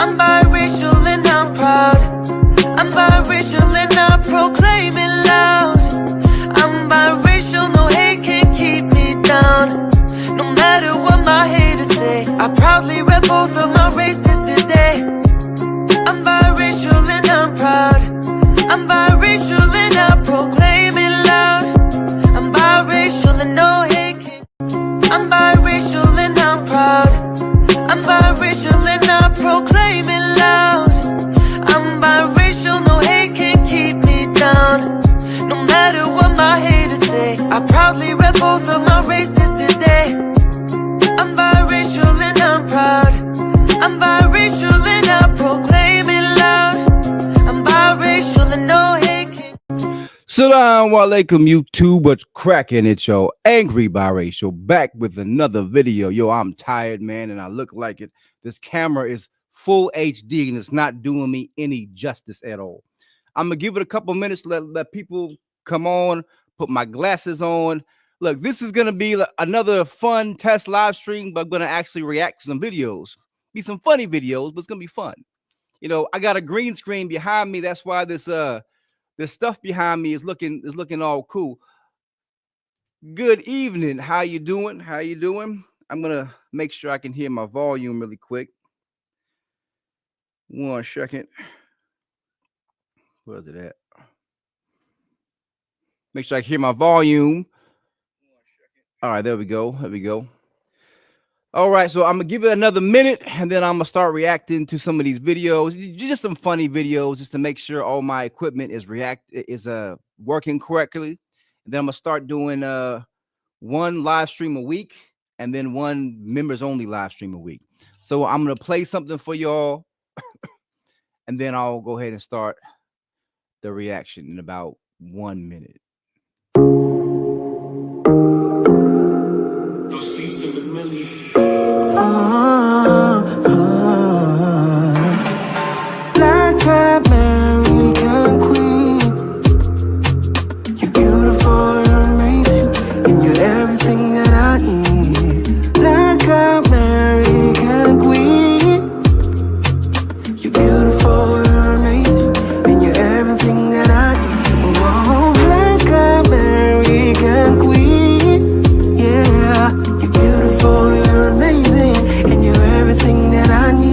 I'm biracial and I'm proud. I'm biracial and I proclaim it loud. I'm biracial, no hate can keep me down. No matter what my haters say, I proudly rep both of my races today. I'm biracial and I'm proud. I'm biracial and I proclaim it loud. I'm biracial and no hate can. I'm biracial and I'm proud. I'm biracial and I proclaim it loud. I'm biracial, no hate can keep me down. No matter what my haters say, I proudly rep both of my races today. I'm biracial and I'm proud. I'm biracial and I proclaim it loud. I'm biracial and no hate can. Assalamu alaikum, YouTube. What's cracking? It's your angry biracial back with another video. Yo, I'm tired, man, and I look like it. This camera is full HD and it's not doing me any justice at all. I'm gonna give it a couple minutes, let people come on, put my glasses on. Look, this is gonna be another fun test live stream, but I'm gonna actually react to some videos. Be some funny videos, but it's gonna be fun. You know, I got a green screen behind me. That's why this stuff behind me is looking all cool. Good evening. How you doing? How you doing? I'm gonna make sure I can hear my volume really quick. 1 second. Where's it at? Make sure I can hear my volume. All right, there we go. There we go. All right, so I'm gonna give it another minute and then I'm gonna start reacting to some of these videos, just some funny videos, just to make sure all my equipment is working correctly. And then I'm gonna start doing one live stream a week and then one members only live stream a week. So I'm gonna play something for y'all and then I'll go ahead and start the reaction in about 1 minute. Black American queen, you're beautiful, you're amazing, and you're everything that I need. Black American queen, you're beautiful, you're amazing, and you're everything that I need. Oh, Black American queen, yeah, you're beautiful, you're amazing, and you're everything that I need.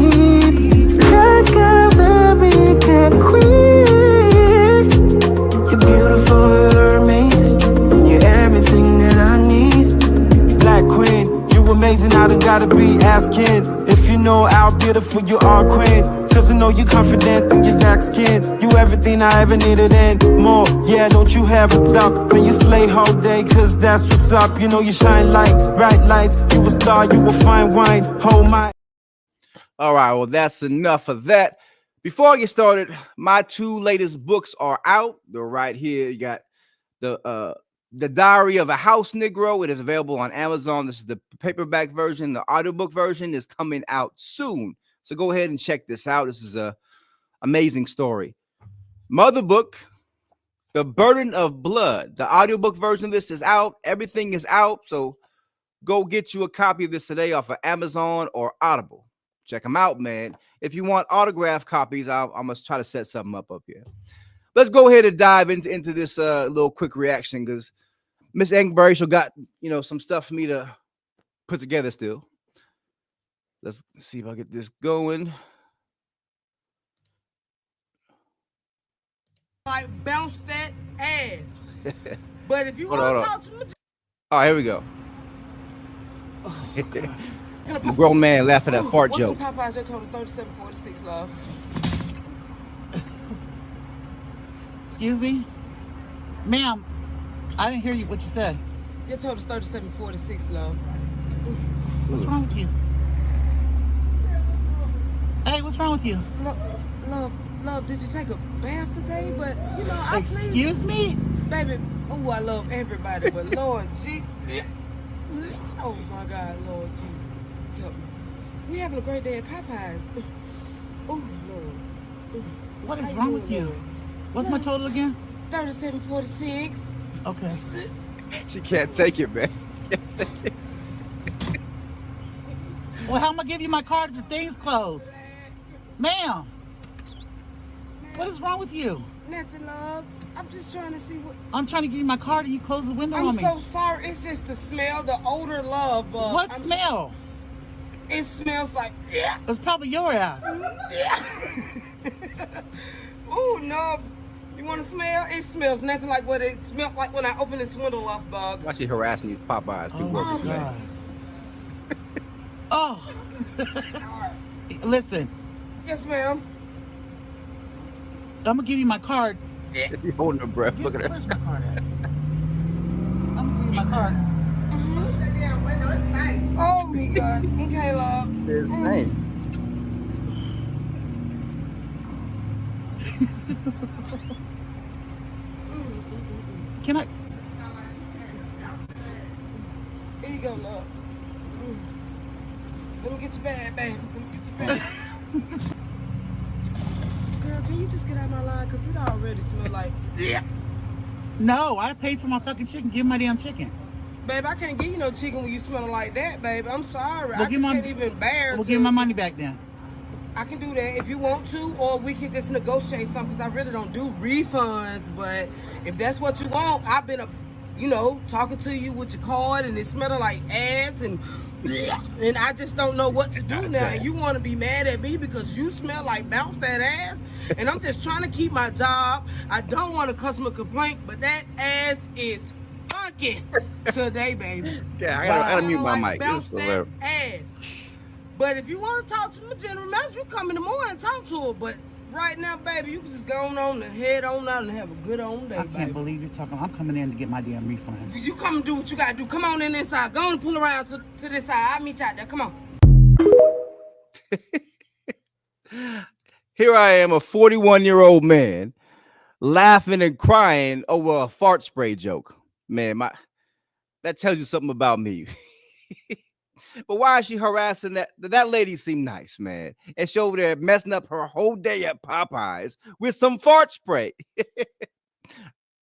Amazing, I done gotta be asking if you know how beautiful you are, queen. Cause I know you're confident and you're dark skin. You everything I ever needed and more. Yeah, don't you ever stop when you slay whole day, cause that's what's up. You know you shine like bright lights. You a star, you will find wine. Hold my. All right, well, that's enough of that. Before I get started, my 2 latest books are out. They're right here. You got The Diary of a House Negro. It is available on Amazon. This is the paperback version. The audiobook version is coming out soon. So go ahead and check this out. This is an amazing story. Mother book, The Burden of Blood. The audiobook version of this is out. Everything is out. So go get you a copy of this today off of Amazon or Audible. Check them out, man. If you want autographed copies, I'm going to try to set something up here. Let's go ahead and dive into this little quick reaction because Miss Angry Biracial got, some stuff for me to put together still. Let's see if I get this going. Like bounce that ass. But if you want to talk to me, all right, here we go. A grown man laughing at fart jokes. Popeyes, I told her 37.46, love. Excuse me? Ma'am, I didn't hear what you said. You told us 37.46, love. What's wrong with you? Hey, what's wrong with you? Love, did you take a bath today? But, Excuse me? Baby, I love everybody, but Lord, oh my God, Lord Jesus, help me. We having a great day at Popeyes. Oh, Lord. What is wrong with you? What's my total again? 37.46. Okay. She can't take it, man. She can't take it. Well, how am I give you my card if the thing's closed? Ma'am, what is wrong with you? Nothing, love. I'm just trying to see what. I'm trying to give you my card and you close the window I'm on me. so sorry. It's just the smell, the odor, love. What smell? It smells like. Yeah. It's probably your ass. Yeah. Oh no. You want to smell? It smells nothing like what it smelled like when I opened this window off, bug. Why she harassing these Popeyes? Oh People my working God. Oh. Listen, Yes, ma'am. I'm gonna give you my card. You holding her breath. Look at her. Where's my card at? I'm gonna give you my card. Oh my God. Okay, love. His name. Can I? Here you go, love. Let me get your bag, baby. Let me get your bag. Girl, can you just get out of my line? Because it already smells like. Yeah. No, I paid for my fucking chicken. Give me my damn chicken. Babe, I can't give you no chicken when you smell like that, babe. I'm sorry. Well, I just give my- can't even bear We'll to. give my money back then. I can do that if you want to, or we can just negotiate something, because I really don't do refunds. But if that's what you want, I've been, talking to you with your card, and it smells like ass, and I just don't know what to do now. And you want to be mad at me because you smell like bounce that ass, and I'm just trying to keep my job. I don't want a customer complaint, but that ass is funky today, baby. Yeah, I gotta mute my mic. This Bounce is that hilarious. ass. But if you want to talk to my general manager, you come in the morning and talk to her. But right now, baby, you can just go on and head on out and have a good on day, I can't baby. believe you're talking. I'm coming in to get my damn refund. You come and do what you got to do. Come on in inside. Go on and pull around to this side. I'll meet you out there. Come on. Here I am, a 41-year-old man, laughing and crying over a fart spray joke. Man, that tells you something about me. But why is she harassing that? That lady seemed nice, man. And she over there messing up her whole day at Popeyes with some fart spray.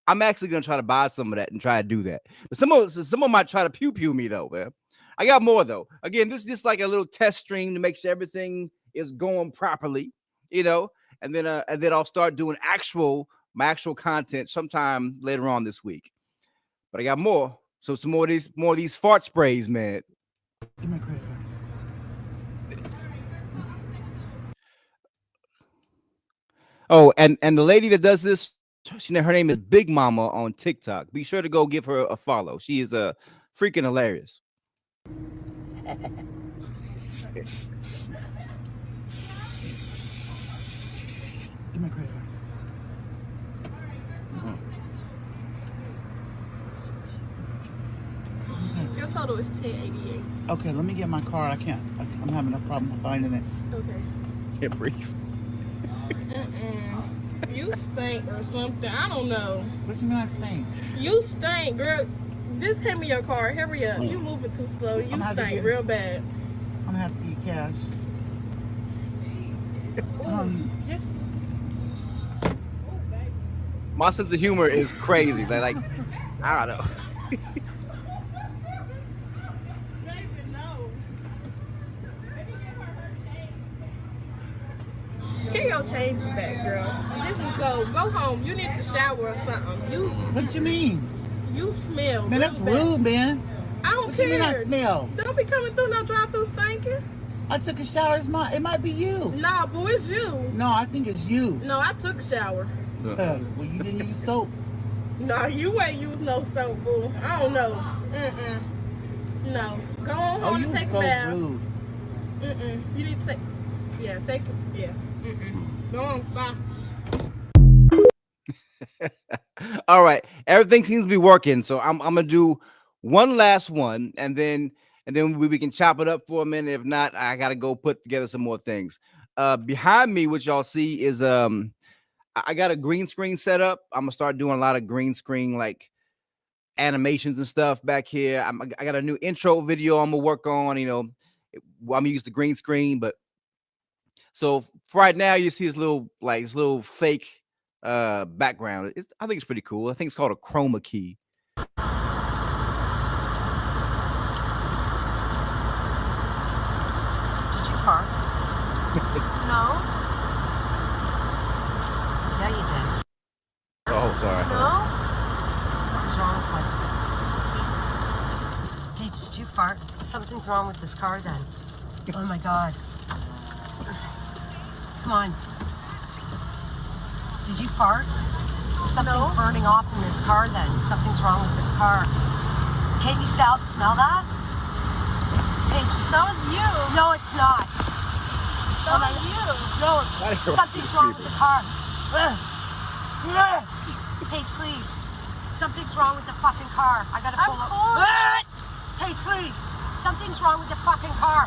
I'm actually gonna try to buy some of that and try to do that. But someone might try to pew me though, man. I got more though. Again, this is just like a little test stream to make sure everything is going properly, and then I'll start doing my actual content sometime later on this week. But I got more. So some more of these fart sprays, man. Give me a credit card. Oh, and the lady that does this, her name is Big Mama on TikTok. Be sure to go give her a follow. She is freaking hilarious. Give me a credit card. Your total is $10.88. Okay, let me get my card. I'm having a problem finding it. Okay. Can't breathe. You stink or something. I don't know. What you mean I stink? You stink, girl. Just hand me your card. Hurry up. You moving too slow. You I'm happy stink to- real bad. I'm gonna have to get cash. Just My sense of humor is crazy. Like I don't know. get your change back, girl. Just go home. You need to shower or something. What you mean? You smell. Man, real that's bad. rude, man. I don't What you mean I care. smell? Don't be coming through no drive-through stinking. I took a shower. It might be you. Nah, boo, it's you. No, I think it's you. No, I took a shower. Well, you didn't use soap. No, you ain't use no soap, boo. I don't know. No. Go on home You and take so a bath. rude. You need to take. Yeah, take it. Yeah. Go on. Bye. All right, everything seems to be working, so I'm gonna do one last one, and then we can chop it up for a minute. If not, I gotta go put together some more things. Behind me, what y'all see is I got a green screen set up. I'm gonna start doing a lot of green screen like animations and stuff back here. I got a new intro video I'm gonna work on. I'm gonna use the green screen, but so for right now you see this little fake background. I think it's pretty cool. I think it's called a chroma key. Did you fart? No. fart? Something's wrong with this car then. Oh my God. Come on. Did you fart? Something's burning off in this car then. Something's wrong with this car. Can't you smell that? Paige, That was you. no, it's not. That was you. No, something's wrong with the car. Paige, please. Something's wrong with the fucking car. I gotta pull up. Paige, please. Something's wrong with the fucking car.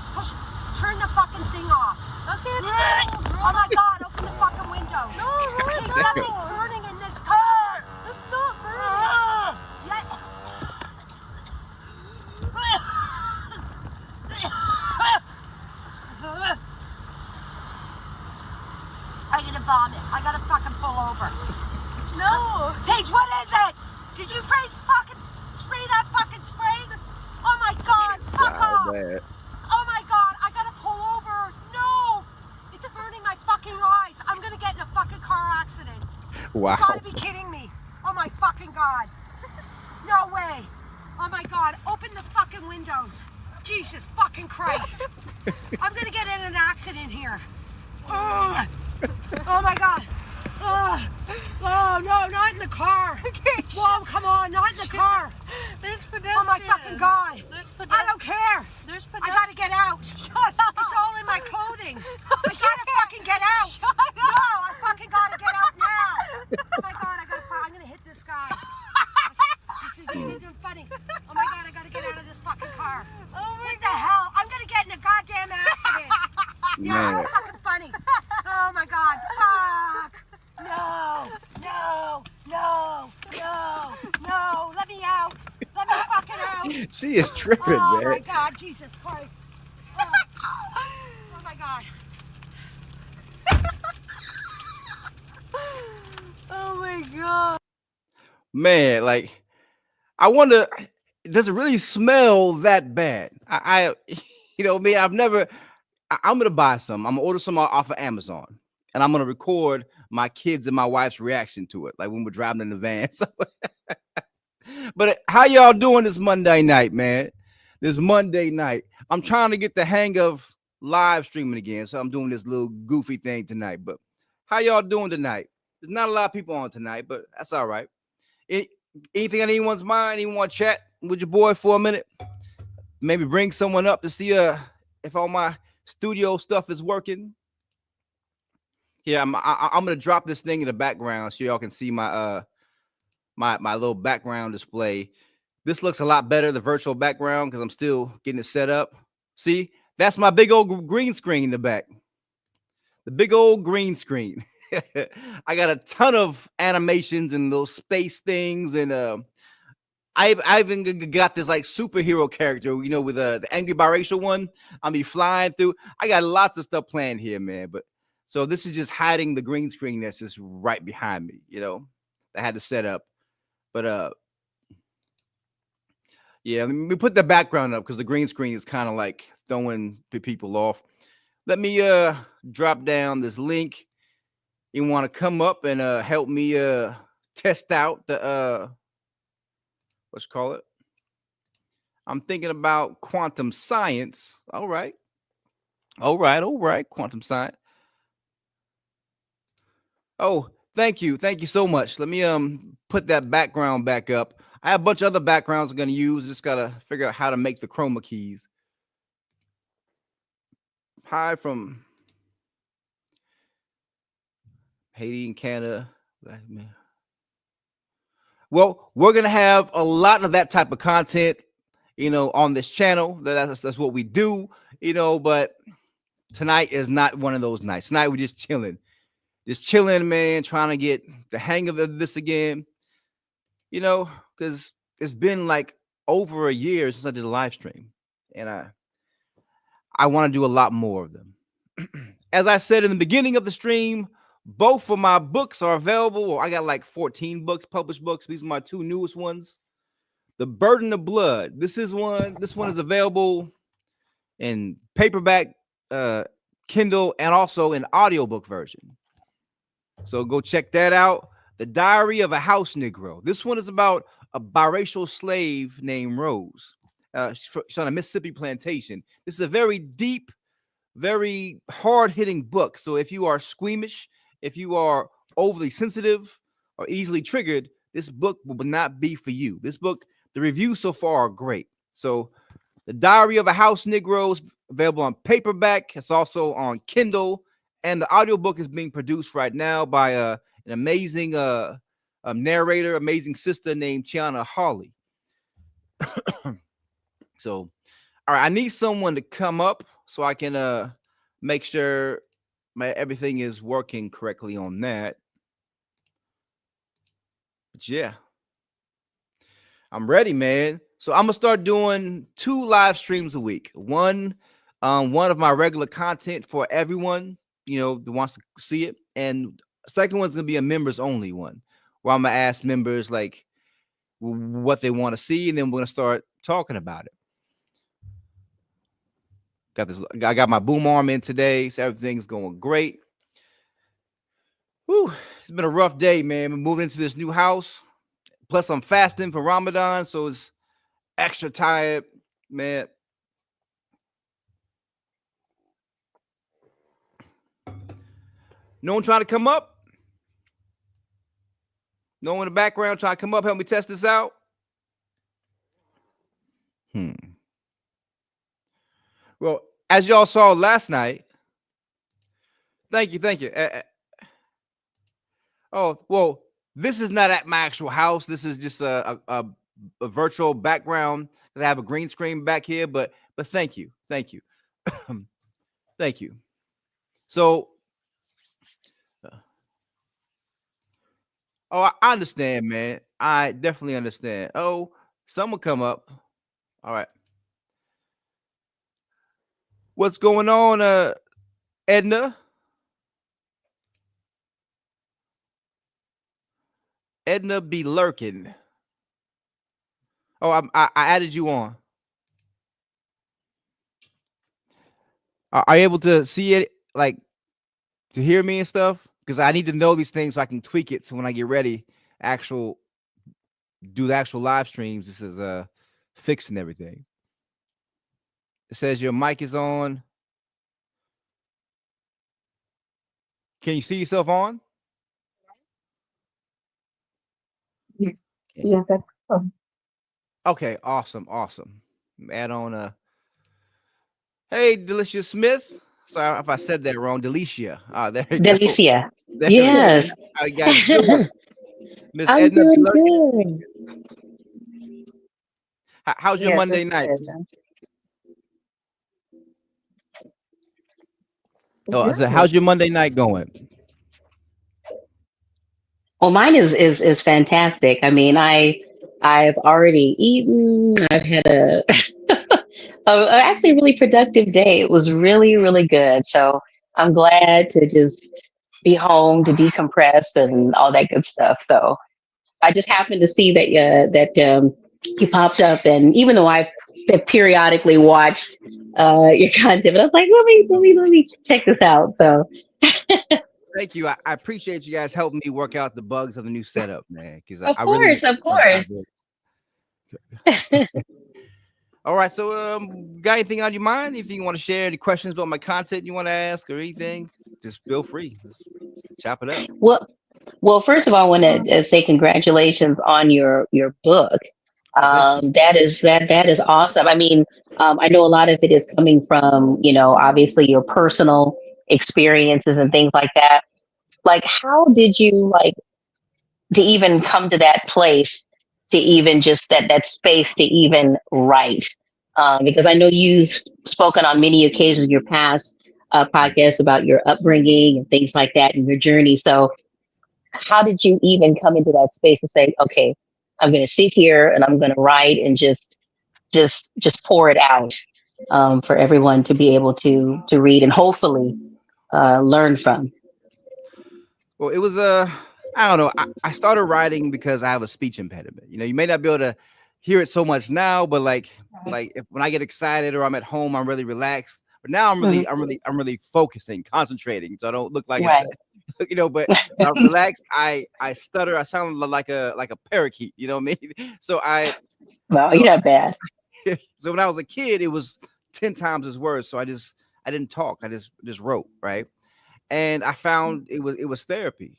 Turn the fucking thing off. Okay, Oh my God, open the fucking windows. No, Paige, no. something's burning in this car. It's not burning. Yeah. I'm gonna vomit. I gotta fucking pull over. No. Paige, what is it? Did you spray that fucking spray? Oh my God, fuck off. Bad. Oh my God, I gotta pull over. No, it's burning my fucking eyes. I'm gonna get in a fucking car accident. Wow. You gotta be kidding me. Oh my fucking God. No way. Oh my God, open the fucking windows. Jesus fucking Christ. I'm gonna get in an accident here. Oh, oh my God. Oh, no, not in the car. Whoa, come on, not in the car. There's pedestrians. Oh my fucking God. There's I pedestrians. don't care. There's I gotta get out. Shut up. It's all in my clothing. I gotta fucking get out. Shut up. No, I fucking gotta get out now. Oh my God, I'm gonna hit this guy. This isn't funny. Oh my God, I gotta get out of this fucking car. Oh my What the hell? I'm gonna get in a goddamn accident. Yeah, Man. that's fucking funny. Oh my God, fuck. No, no, no, no, no. Let me out. Let me fucking out. She is tripping, Oh man. my God, Jesus Christ. Oh, oh my God. Oh my God. Man, like, I wonder, does it really smell that bad? I you know, me, I'm gonna buy some. I'm gonna order some off of Amazon, and I'm gonna record my kids and my wife's reaction to it, like when we're driving in the van. So, but how y'all doing this Monday night, man? This Monday night, I'm trying to get the hang of live streaming again, so I'm doing this little goofy thing tonight. But how y'all doing tonight? There's not a lot of people on tonight, but that's all right. Anything on anyone's mind? Anyone want to chat with your boy for a minute? Maybe bring someone up to see if all my studio stuff is working. Yeah, I'm gonna drop this thing in the background so y'all can see my my little background display. This looks a lot better, the virtual background, because I'm still getting it set up. See, that's my big old green screen in the back. The big old green screen. I got a ton of animations and little space things, and I even got this like superhero character, you know, with the angry biracial one. I'll be flying through. I got lots of stuff planned here, man. But so this is just hiding the green screen that's just right behind me, you know. I had to set up, but yeah, let me put the background up because the green screen is kind of like throwing people off. Let me drop down this link. You want to come up and help me test out the let's call it. I'm thinking about quantum science. All right. Quantum science. Oh, thank you so much. Let me put that background back up. I have a bunch of other backgrounds I'm going to use. Just got to figure out how to make the chroma keys. Hi from Haiti and Canada. Black man. Well, we're gonna have a lot of that type of content, you know, on this channel. That's what we do, you know. But tonight is not one of those nights. Tonight we're just chilling, man. Trying to get the hang of this again, you know, because it's been like over a year since I did a live stream, and I want to do a lot more of them. As I said in the beginning of the stream, both of my books are available. I got like 14 books, published books. These are my two newest ones. The Burden of Blood. This one is available in paperback, Kindle, and also an audiobook version. So go check that out. The Diary of a House Negro. This one is about a biracial slave named Rose. She's on a Mississippi plantation. This is a very deep, very hard-hitting book. So if you are squeamish, if you are overly sensitive or easily triggered, this book will not be for you. This book, the reviews so far are great. So The Diary of a House Negro is available on paperback. It's also on Kindle, and the audiobook is being produced right now by an amazing narrator, amazing sister named Tiana Hawley. So, all right, I need someone to come up so I can make sure everything is working correctly on that. But yeah, I'm ready, man. So I'm gonna start doing 2 live streams a week. One of my regular content for everyone, who wants to see it, and second one's gonna be a members only one, where I'm gonna ask members like what they want to see, and then we're gonna start talking about it. I got my boom arm in today, so everything's going great. Whew, it's been a rough day, man. We're moving into this new house. Plus, I'm fasting for Ramadan, so it's extra tired, man. No one trying to come up? No one in the background trying to come up, help me test this out? Well, as y'all saw last night, thank you. Oh, well, this is not at my actual house. This is just a virtual background because I have a green screen back here. But thank you, thank you. So, I understand, man. I definitely understand. Oh, someone come up. All right. What's going on, Edna? Edna be lurking. Oh, I added you on. Are you able to see it, like, to hear me and stuff? Because I need to know these things so I can tweak it. So when I get ready, do the actual live streams, this is fixing everything. It says your mic is on. Can you see yourself on? Yes, that's awesome. Okay, awesome. Add on hey, Delicia Smith. Sorry if I said that wrong. Delicia. There you go. Delicia. There Yes. I got it. Miss I'm Edna doing Belushi. good. How's your Yes, Monday that's night? good. Oh, so how's your Monday night going? Well, mine is fantastic. I mean, I've already eaten. I've had a actually really productive day. It was really, really good. So I'm glad to just be home to decompress and all that good stuff. So I just happened to see that you popped up, and even though I've periodically watched your content, but I was like, let me check this out. So Thank you. I appreciate you guys helping me work out the bugs of the new setup, man. Because of I really course, of course. All right. So, got anything on your mind? Anything you want to share? Any questions about my content you want to ask or anything? Just feel free. Let's chop it up. Well, first of all, I want to say congratulations on your book. That is awesome. I mean, I know a lot of it is coming from, obviously your personal experiences and things like that. Like, how did you to even come to that place, to even just that space to even write? Because I know you've spoken on many occasions in your past podcasts about your upbringing and things like that and your journey. So how did you even come into that space and say, okay, I'm going to sit here and I'm going to write and just pour it out for everyone to be able to read and hopefully learn from? Well, it was I don't know. I started writing because I have a speech impediment. You may not be able to hear it so much now, but when I get excited or I'm at home, I'm really relaxed. But now I'm really focusing, concentrating, so I don't look like Right. but when I'm relaxed, I stutter. I sound like a parakeet. You know what I mean? Well, you're not bad. So when I was a kid, it was 10 times as worse. So I didn't talk. I just wrote, right? And I found it was therapy.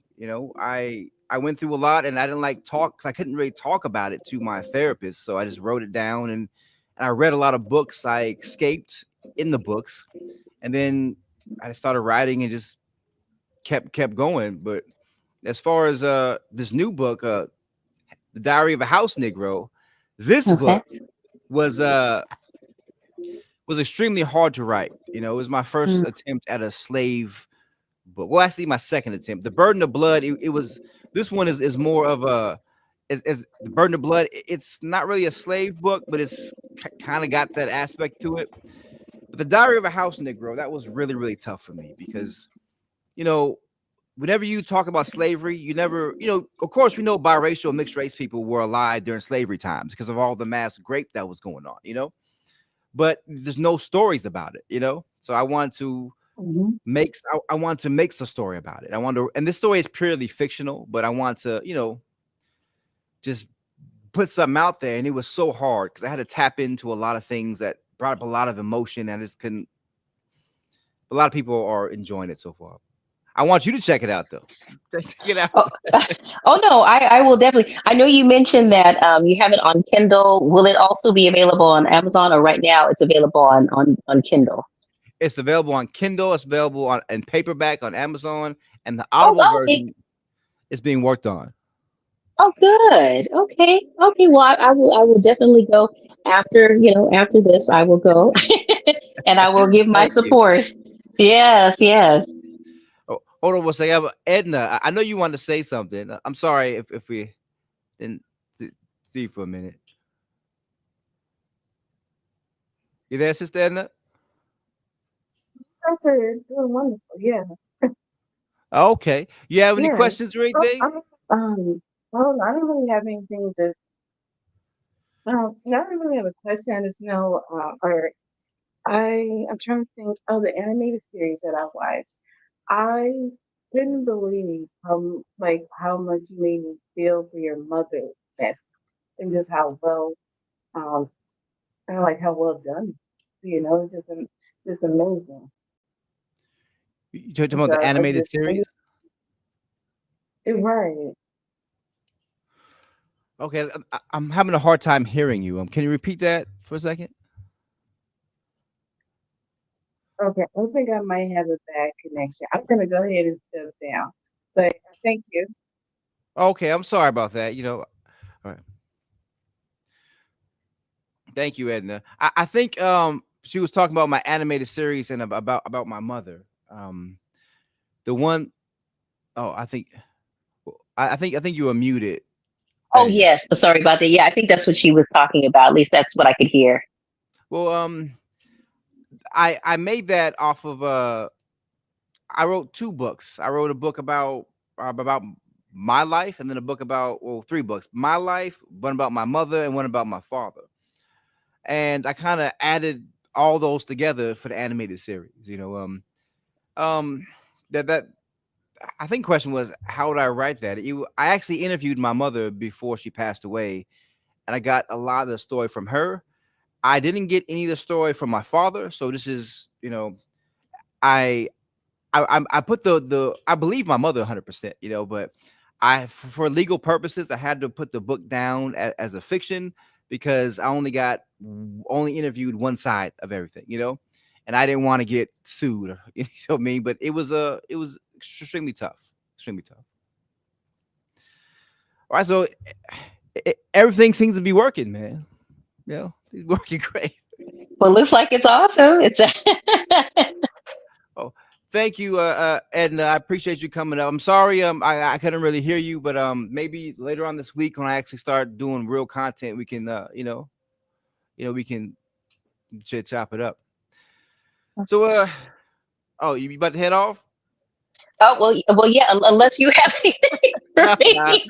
I went through a lot, and I didn't like talk because I couldn't really talk about it to my therapist. So I just wrote it down, and I read a lot of books. I escaped in the books, and then I started writing and just kept going. But as far as this new book, The Diary of a House Negro, this Okay. book was extremely hard to write. It was my first attempt at a slave book. Well, actually, my second attempt. The Burden of Blood. It was this one is more of a is the Burden of Blood. It's not really a slave book, but it's kind of got that aspect to it. But the Diary of a House Negro, that was really really tough for me because whenever you talk about slavery, you never, of course, we know biracial mixed race people were alive during slavery times because of all the mass grape that was going on, but there's no stories about it, so I want to I want to make a story about it. And this story is purely fictional, but I want to, just put something out there. And it was so hard because I had to tap into a lot of things that brought up a lot of emotion. And I just couldn't. A lot of people are enjoying it so far. I want you to check it out, though. Check it out. Oh no, I will definitely. I know you mentioned that you have it on Kindle. Will it also be available on Amazon, or right now it's available on Kindle? It's available on Kindle. It's available in paperback on Amazon, and the Oh, Audible okay. version is being worked on. Oh, good. Okay. Okay. Well, I will definitely go after this. I will go and I will give my Thank you. support. Yes. Yes. Oh, hold on one second. Edna, I know you wanted to say something. I'm sorry if we didn't see you for a minute. You there, Sister Edna? Doing wonderful. Yeah. Okay. You have any Yeah. questions or anything? Well, I don't really have anything to. I don't really have a question. I just know, I'm trying to think. Oh, the animated series that I watched. I couldn't believe how much you made me feel for your mother. That's and just how well, um, and like how well done. It's just amazing. You talking And about so the animated series? right. Okay, I'm having a hard time hearing you. Can you repeat that for a second? Okay, I think I might have a bad connection. I'm gonna go ahead and step down. But thank you. Okay, I'm sorry about that. All right. Thank you, Edna. I think she was talking about my animated series and about my mother. The one oh I think you were muted. Oh, There you go. yes. Sorry about that. Yeah, I think that's what she was talking about. At least that's what I could hear. Well, I made that off of I wrote two books. I wrote a book about my life, and then a book about, well, three books: my life, one about my mother, and one about my father. And I kind of added all those together for the animated series. Um, that I think question was, how would I write that? I actually interviewed my mother before she passed away, and I got a lot of the story from her. I didn't get any of the story from my father, so this is, I I put the I believe my mother 100%, but for legal purposes, I had to put the book down as a fiction because I only interviewed one side of everything, and I didn't want to get sued, you know what I mean? But it was extremely tough, extremely tough. All right, so everything seems to be working, man. It's working great. Well, looks like it's awesome. It's Oh, thank you, Edna. I appreciate you coming up. I'm sorry, I couldn't really hear you, but maybe later on this week when I actually start doing real content, we can, we can chop it up. So, oh, you about to head off? oh well, yeah. Unless you have anything for Nah, me.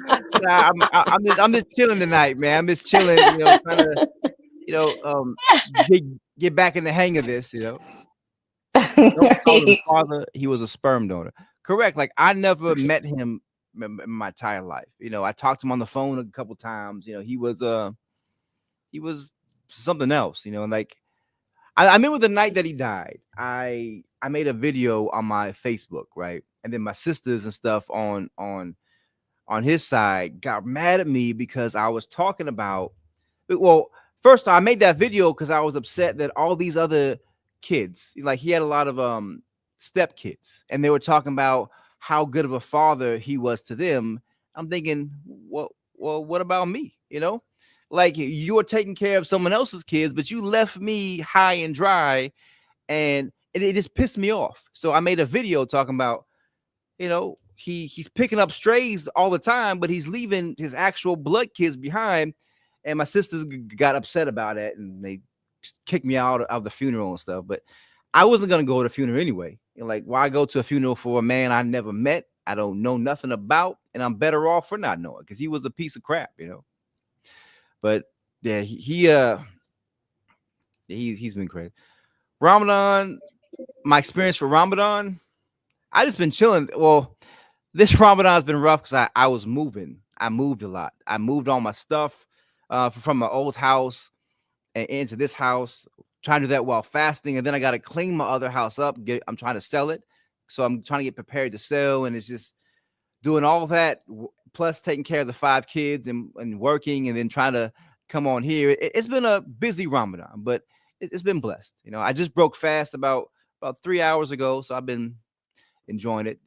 I'm just chilling tonight, man. I'm just chilling, trying to, get back in the hang of this, Don't call him father. He was a sperm donor. Correct. Like I never met him in my entire life. I talked to him on the phone a couple times. He was something else, you know. And like I remember the night that he died. I made a video on my Facebook, right? And then my sisters and stuff on his side got mad at me because I was talking about, well, first I made that video because I was upset that all these other kids, like he had a lot of step kids, and they were talking about how good of a father he was to them. I'm thinking, well, what about me? You know, like you're taking care of someone else's kids, but you left me high and dry, and it just pissed me off. So I made a video talking about, you know, he's picking up strays all the time, but he's leaving his actual blood kids behind. And my sisters got upset about it, and they kicked me out of the funeral and stuff. But I wasn't gonna go to the funeral anyway. You know, like, why go to a funeral for a man I never met, I don't know nothing about, and I'm better off for not knowing, because he was a piece of crap, you know. But yeah, he's been crazy. Ramadan, my experience for Ramadan, I just been chilling. Well, this Ramadan's been rough because I was moving. I moved a lot. I moved all my stuff from my old house and into this house, trying to do that while fasting. And then I got to clean my other house up. I'm trying to sell it. So I'm trying to get prepared to sell. And it's just doing all that, plus taking care of the 5 kids and working, and then trying to come on here. It's been a busy Ramadan, but it's been blessed. You know, I just broke fast about 3 hours ago. So I've been enjoying it.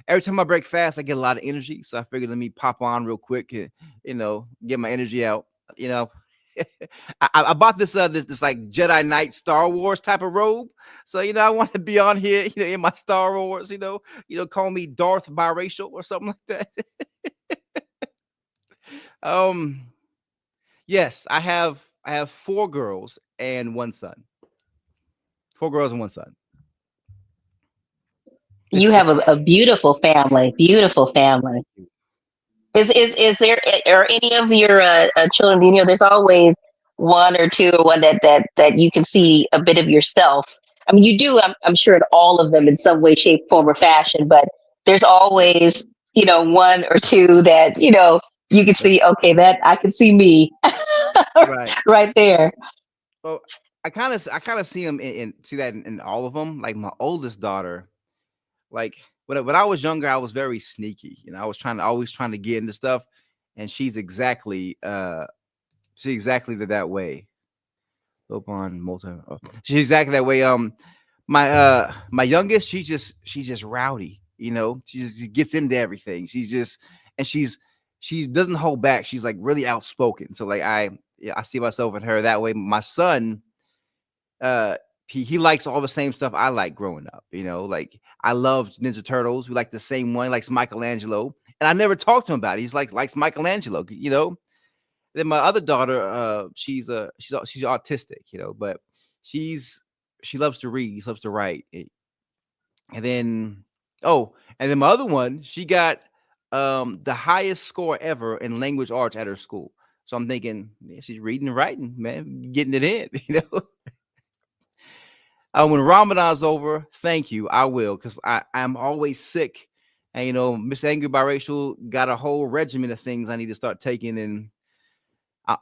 Every time I break fast, I get a lot of energy. So I figured, let me pop on real quick and, you know, get my energy out. You know, I bought this like Jedi Knight Star Wars type of robe. So, you know, I want to be on here, you know, in my Star Wars, you know, call me Darth biracial or something like that. Yes, I have 4 girls and 1 son. 4 girls and 1 son. You have a beautiful family. Beautiful family. Is there, are any of your children? You know, there's always 1 or 2 or one that you can see a bit of yourself. I mean, you do. I'm sure in all of them in some way, shape, form, or fashion. But there's always, you know, 1 or 2 that, you know, you can see. Okay, that I can see me Right. right there. Well, I kind of see them see that in all of them. Like my oldest daughter, like when I was younger, I was very sneaky. You know, I was always trying to get into stuff, and she's exactly that way. Open multi. She's exactly that way. My youngest, she's just rowdy. You know, she just gets into everything. She doesn't hold back. She's like really outspoken. So like I see myself in her that way. My son, he likes all the same stuff I like growing up. You know, like I loved Ninja Turtles. We like the same one. He likes Michelangelo, and I never talked to him about it. He's likes Michelangelo. You know. Then my other daughter, she's autistic. You know, but she loves to read. She loves to write. And then my other one, she got the highest score ever in language arts at her school. So I'm thinking, yeah, she's reading and writing, man, getting it in. You know. When Ramadan's over, thank you. I will, because I'm always sick. And, you know, Miss Angry Biracial got a whole regimen of things I need to start taking. And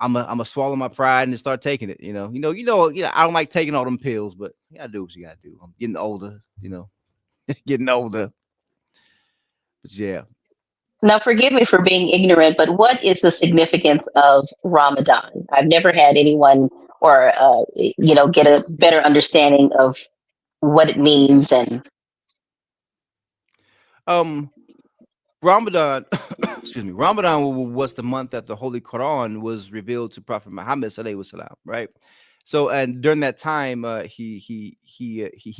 I'm a swallow my pride and just start taking it. You know, I don't like taking all them pills, but you gotta do what you gotta do. I'm getting older, you know, getting older. But yeah. Now, forgive me for being ignorant, but what is the significance of Ramadan? I've never had anyone or, you know, get a better understanding of what it means. And Ramadan, excuse me, Ramadan was the month that the Holy Quran was revealed to Prophet Muhammad sallallahu alaihi wasallam, right? So, and during that time, he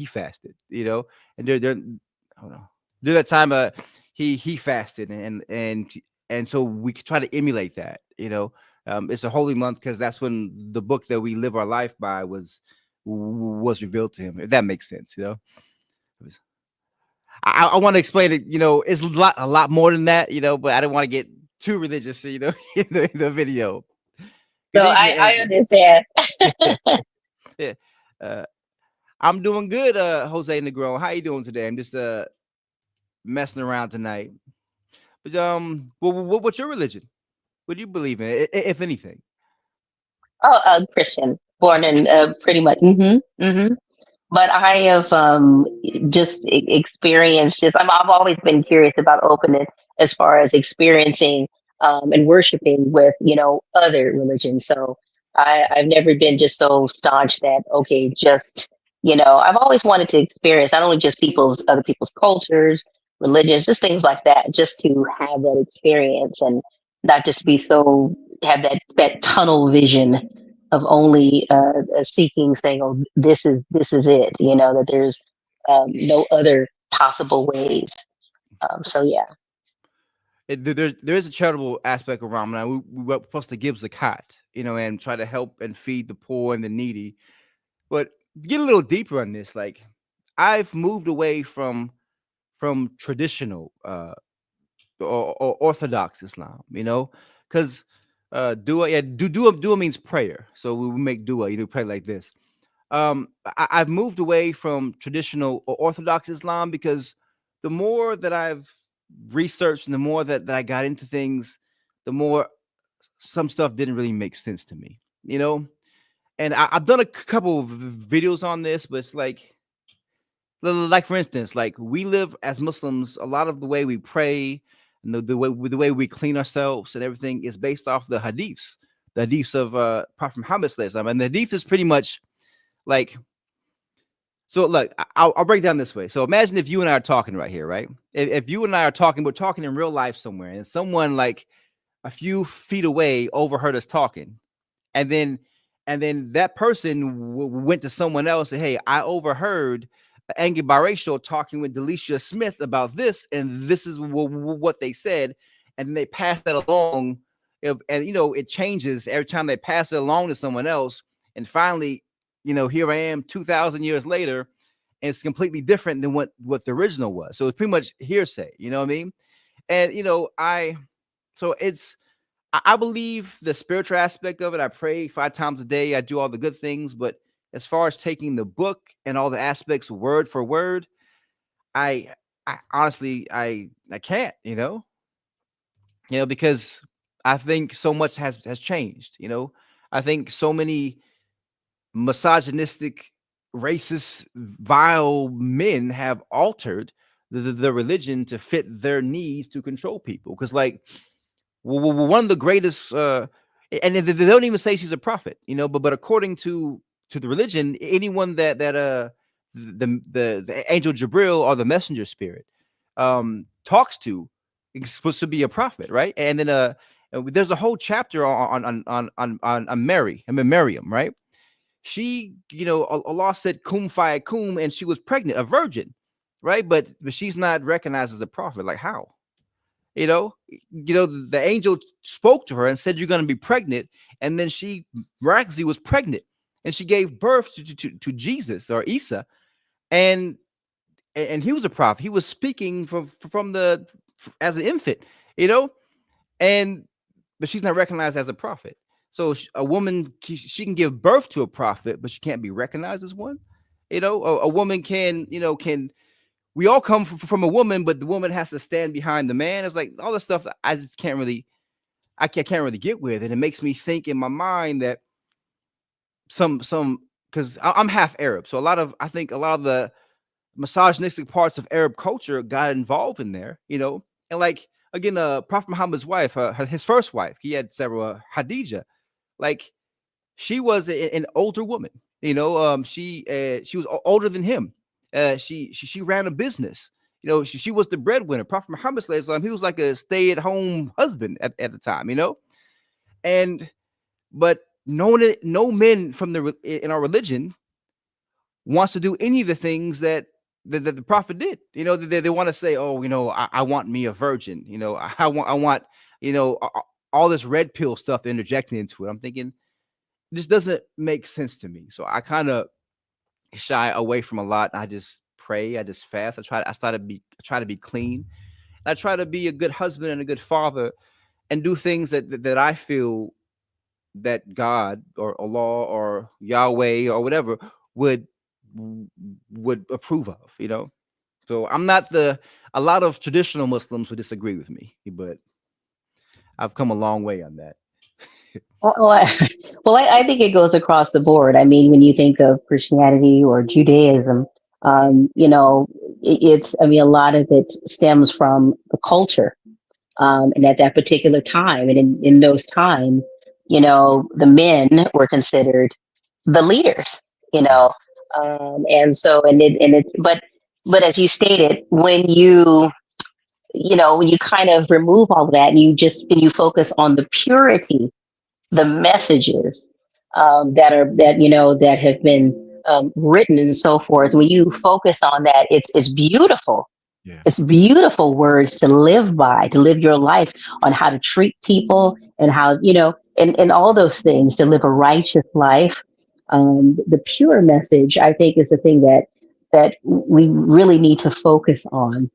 fasted, you know, and during that time, he fasted, and so we could try to emulate that, you know. It's a holy month because that's when the book that we live our life by was revealed to him, if that makes sense, you know. I want to explain it, you know, it's a lot more than that, you know, but I don't want to get too religious, you know, in the video. So I understand. Yeah. I'm doing good, Jose Negron. How you doing today? I'm just messing around tonight. But what's your religion? What do you believe in, if anything? Oh, Christian, born in pretty much. But I have just experienced just I've always been curious about openness as far as experiencing and worshiping with other religions. So I've never been just so staunch that okay, just I've always wanted to experience not only just other people's cultures, religions, just things like that, just to have that experience and not just be so have that tunnel vision of only seeking saying, oh, this is it, that there's no other possible ways. So yeah. There is a charitable aspect of Ramadan. We're supposed to give zakat, and try to help and feed the poor and the needy. But get a little deeper on this, like I've moved away from traditional or Orthodox Islam, because dua, yeah, dua means prayer. So we make dua, pray like this. I've moved away from traditional or Orthodox Islam because the more that I've researched and the more that I got into things, the more some stuff didn't really make sense to me, And I've done a couple of videos on this, but it's like for instance, like we live as Muslims, a lot of the way we pray and the way we clean ourselves and everything is based off the hadiths of Prophet Muhammad sallallahu alaihi wasallam. And the hadith is pretty much like, so look, I'll break down this way. So imagine if you and I are talking right here, right? If you and I are talking, we're talking in real life somewhere, and someone like a few feet away overheard us talking, and then that person went to someone else and, hey, I overheard Angie Baracho talking with Delisha Smith about this, and this is what they said, and then they pass that along, and it changes every time they pass it along to someone else, and finally, here I am 2,000 years later, and it's completely different than what the original was. So it's pretty much hearsay, you know what I mean? And I believe the spiritual aspect of it. I pray 5 times a day. I do all the good things, but as far as taking the book and all the aspects word for word, I honestly I can't, because I think so much has changed. I think so many misogynistic, racist, vile men have altered the religion to fit their needs to control people. Because like one of the greatest, and they don't even say she's a prophet, but according to the religion, anyone that the angel Jibril or the messenger spirit talks to is supposed to be a prophet, right? And then there's a whole chapter on Mary, Miriam, right? She, Allah said kum fayakum, and she was pregnant, a virgin, right? But she's not recognized as a prophet. Like how? The angel spoke to her and said, you're going to be pregnant. And then she miraculously was pregnant, and she gave birth to Jesus or Isa. And he was a prophet. He was speaking as an infant, but she's not recognized as a prophet. So a woman, she can give birth to a prophet, but she can't be recognized as one. A woman can we all come from a woman, but the woman has to stand behind the man. It's like all this stuff I just can't really get with. And it makes me think in my mind that because I'm half Arab. So I think a lot of the misogynistic parts of Arab culture got involved in there, and like, again, Prophet Muhammad's wife, his first wife, he had several, Khadija. Like, she was an older woman, she was older than him. She ran a business, she was the breadwinner. Prophet Muhammad, he was like a stay-at-home husband at the time, but no men from in our religion wants to do any of the things that the prophet did. They want to say, oh, I want me a virgin, I want all this red pill stuff interjecting into it. I'm thinking this doesn't make sense to me. So I kind of shy away from a lot. I just pray, I just fast. I try to be clean. I try to be a good husband and a good father, and do things that I feel that God or Allah or Yahweh or whatever would approve of, So I'm not a lot of traditional Muslims would disagree with me, but I've come a long way on that. Well, I think it goes across the board. I mean, when you think of Christianity or Judaism, I mean, a lot of it stems from the culture, and at that particular time, and in those times, the men were considered the leaders, you know, and so, but as you stated, when you kind of remove all of that and you focus on the purity, the messages that have been written and so forth. When you focus on that, it's beautiful. Yeah. It's beautiful words to live by, to live your life on how to treat people and how and all those things to live a righteous life. The pure message, I think, is the thing that we really need to focus on,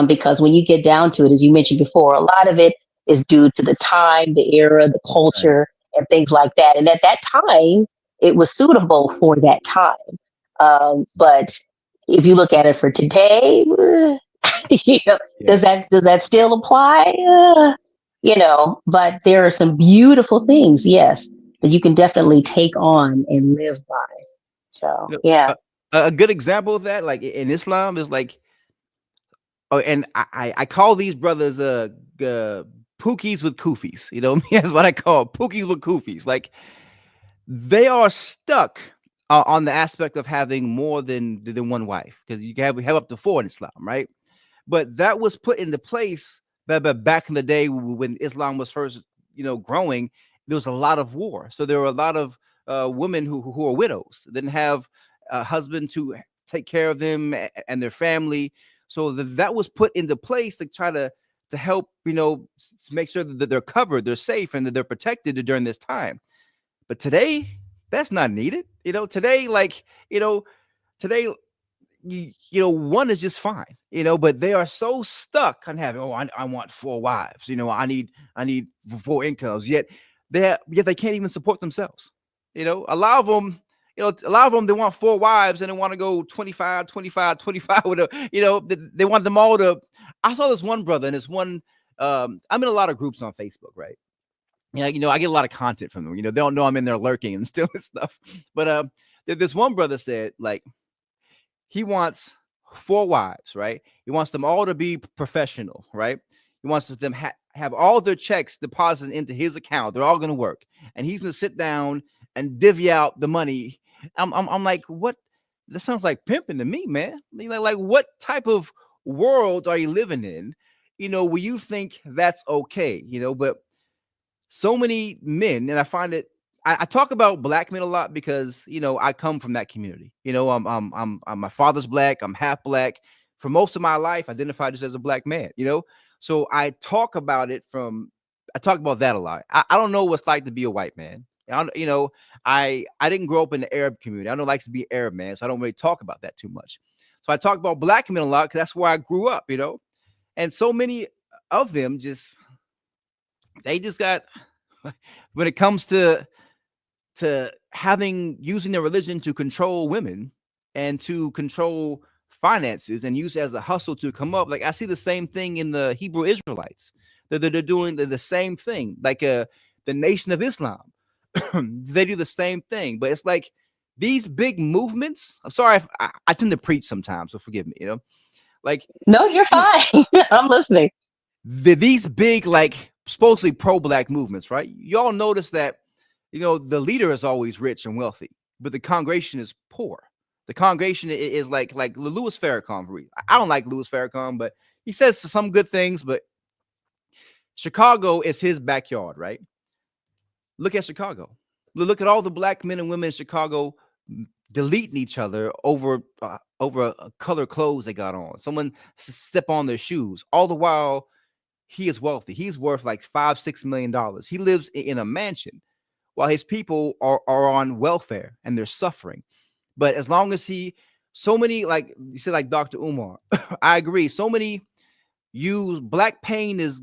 because when you get down to it, as you mentioned before, a lot of it is due to the time, the era, the Right. culture, and things like that. And at that time, it was suitable for that time. But if you look at it for today, Yeah. does that still apply? But there are some beautiful things, yes, that you can definitely take on and live by. So You know, yeah. a good example of that, like in Islam, is like, oh, and I call these brothers pookies with kufis. You know, that's what I call pookies with kufis. Like they are stuck on the aspect of having more than one wife, because you can have up to 4 in Islam, right? But that was put into place back in the day when Islam was first, growing. There was a lot of war, so there were a lot of women who are widows, didn't have a husband to take care of them and their family. So that was put into place to try to help, make sure that they're covered, they're safe, and that they're protected during this time. But today, that's not needed. Today, today, one is just fine, but they are so stuck on having, I want 4 wives, I need 4 incomes, yet they can't even support themselves. A lot of them, they want 4 wives and they want to go 25, 25, 25 with they want them all to. I saw this one brother and this one, I'm in a lot of groups on Facebook, right? I get a lot of content from them. They don't know I'm in there lurking and stealing stuff. But this one brother said, like, he wants 4 wives, right? He wants them all to be professional, right? He wants them have all their checks deposited into his account. They're all going to work, and he's going to sit down and divvy out the money. I'm like, what? That sounds like pimping to me, man. Like, what type of world are you living in? Where you think that's okay? But so many men, and I find it. I talk about black men a lot because I come from that community. I'm my father's black. I'm half black. For most of my life, identified just as a black man. So I talk about that a lot. I don't know what's like to be a white man. I didn't grow up in the Arab community. I don't like to be Arab man, so I don't really talk about that too much. So I talk about black men a lot because that's where I grew up. And so many of them they just got, when it comes to using their religion to control women and to control finances and use it as a hustle to come up. Like, I see the same thing in the Hebrew Israelites. They're doing the same thing, like the Nation of Islam. They do the same thing, but it's like these big movements. I'm sorry if I tend to preach sometimes, so forgive me. Like, No, you're fine. I'm listening. these big, like, supposedly pro-black movements, right? Y'all notice that the leader is always rich and wealthy, but the congregation is poor. The congregation is like Louis Farrakhan. I don't like Louis Farrakhan, but he says some good things. But Chicago is his backyard, right? Look at Chicago. Look at all the black men and women in Chicago deleting each other over color clothes they got on. Someone step on their shoes. All the while, he is wealthy. He's worth like $5-6 million. He lives in a mansion, while his people are on welfare and they're suffering. But as long as so many, like you said, like Dr. Umar, I agree. So many use black pain is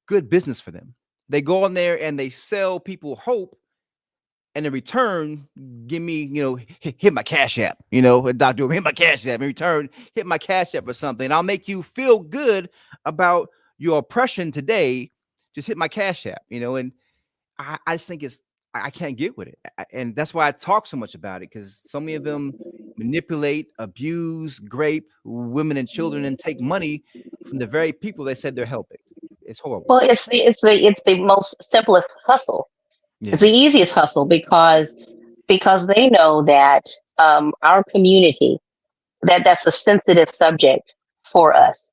good business for them. They go on there and they sell people hope, and in return, give me, hit my Cash App, Dr. Umar, hit my Cash App. In return, hit my Cash App or something. I'll make you feel good about your oppression today. Just hit my Cash App, and I just think I can't get with it. And that's why I talk so much about it, because so many of them manipulate, abuse, grape women and children, and take money from the very people they said they're helping. It's horrible. Well, it's the most simplest hustle. It's Yeah. the easiest hustle because they know that our community, that's a sensitive subject for us,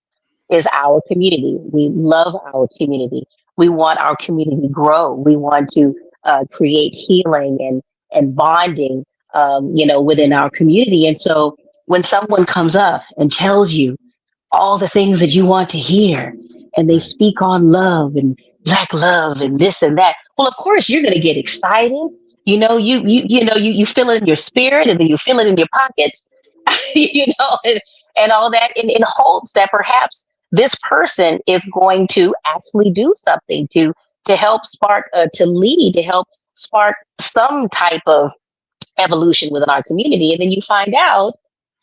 is our community. We love our community. We want our community to grow. We want to create healing and bonding, within our community. And so when someone comes up and tells you all the things that you want to hear, and they Right. speak on love and black love and this and that, well, of course you're going to get excited. You feel it in your spirit, and then you feel it in your pockets. And all that, in hopes that perhaps this person is going to actually do something to help spark, to lead, to help spark some type of evolution within our community. And then you find out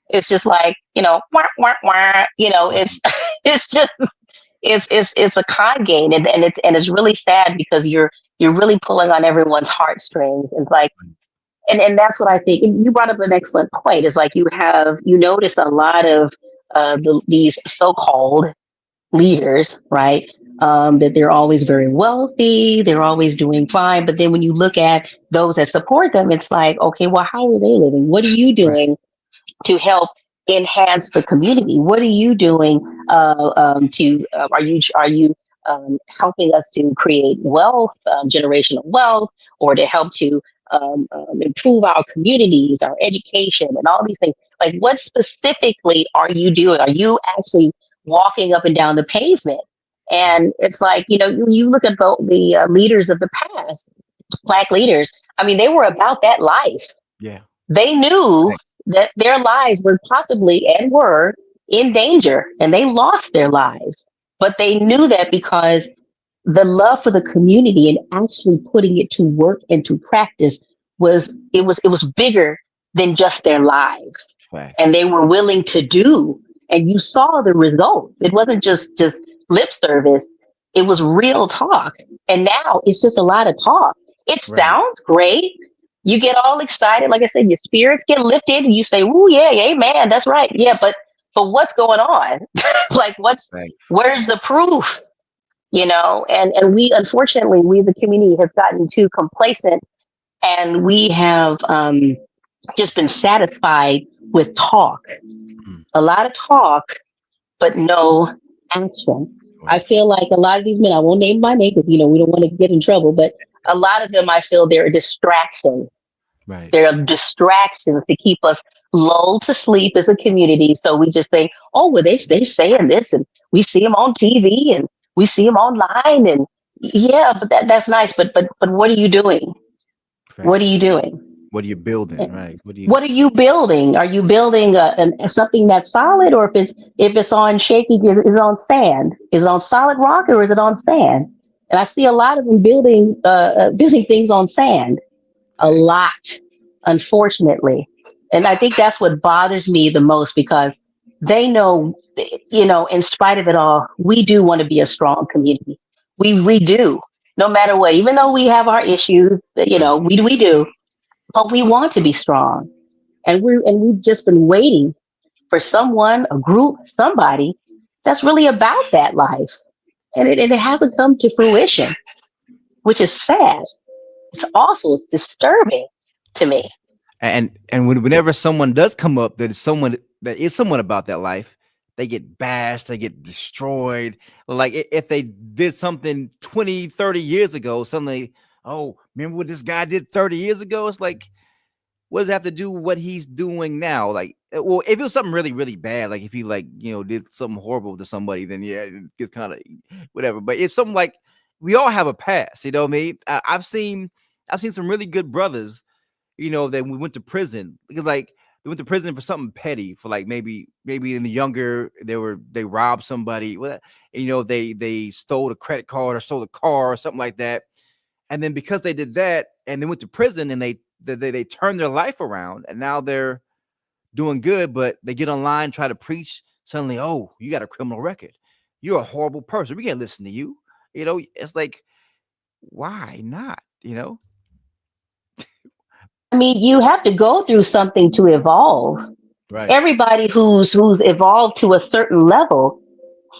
it's just like, wah, wah, wah, it's it's just it's a con game, and it's really sad because you're really pulling on everyone's heartstrings. It's like, and that's what I think. And you brought up an excellent point. It's like you notice a lot of these so-called leaders, right? That they're always very wealthy, they're always doing fine. But then when you look at those that support them, it's like, okay, well, how are they living? What are you Right. doing to help enhance the community? What are you doing to are you helping us to create wealth, generational wealth, or to help to improve our communities, our education, and all these things? Like, what specifically are you doing? Are you actually walking up and down the pavement? And it's like, you look at the leaders of the past, black leaders. I mean, they were about that life. Yeah. They knew Right. that their lives were possibly and were in danger, and they lost their lives. But they knew that because the love for the community and actually putting it to work and to practice was bigger than just their lives. Facts. And they were willing to do, and you saw the results. It wasn't just lip service, it was real talk. And now it's just a lot of talk. It Right. sounds great. You get all excited, like I said, your spirits get lifted, and you say, "Ooh, yeah, amen, that's right." Yeah, but what's going on? Like, Facts. where's the proof? And we, unfortunately, we as a community has gotten too complacent, and we have just been satisfied with talk. Mm. A lot of talk, but no action. I Right. feel like a lot of these men, I won't name my name because, we don't want to get in trouble, but a lot of them, I feel they're distractions. Right. There are distractions to keep us lulled to sleep as a community. So we just think, oh, well, they saying this, and we see them on TV, and we see them online, and yeah, but that's nice. But what are you doing? What are Facts. you doing? What are you building? Right. What do you? What are you building? Are you building something that's solid, or if it's on shaky, is it on sand? Is it on solid rock, or is it on sand? And I see a lot of them building things on sand. A Facts. lot, unfortunately. And I think that's what bothers me the most, because they know, in spite of it all, we do want to be a strong community. We do, no matter what, even though we have our issues, Right. we do, but we want to be strong. And we've just been waiting for someone, a group, somebody that's really about that life. And it hasn't come to fruition, which is sad. It's awful. It's disturbing to me. And whenever someone does come up that is someone about that life, they get bashed, they get destroyed. Like, if they did something 20, 30 years ago, suddenly, oh, remember what this guy did 30 years ago? It's like, what does it have to do with what he's doing now? Like, well, if it was something really, really bad, like if he, like, did something horrible to somebody, then yeah, it's kind of whatever. But if something like, we all have a past, you know what I mean? I've seen some really good brothers, that we went to prison because, like, they went to prison for something petty, for like maybe in the younger, they robbed somebody. Well, they stole a credit card or stole a car or something like that. And then because they did that and they went to prison, and they turned their life around, and now they're doing good, but they get online, try to preach, suddenly, oh, you got a criminal record, you're a horrible person, we can't listen to you. It's like, why not? You know, I mean, you have to go through something to evolve. right? Everybody who's evolved to a certain level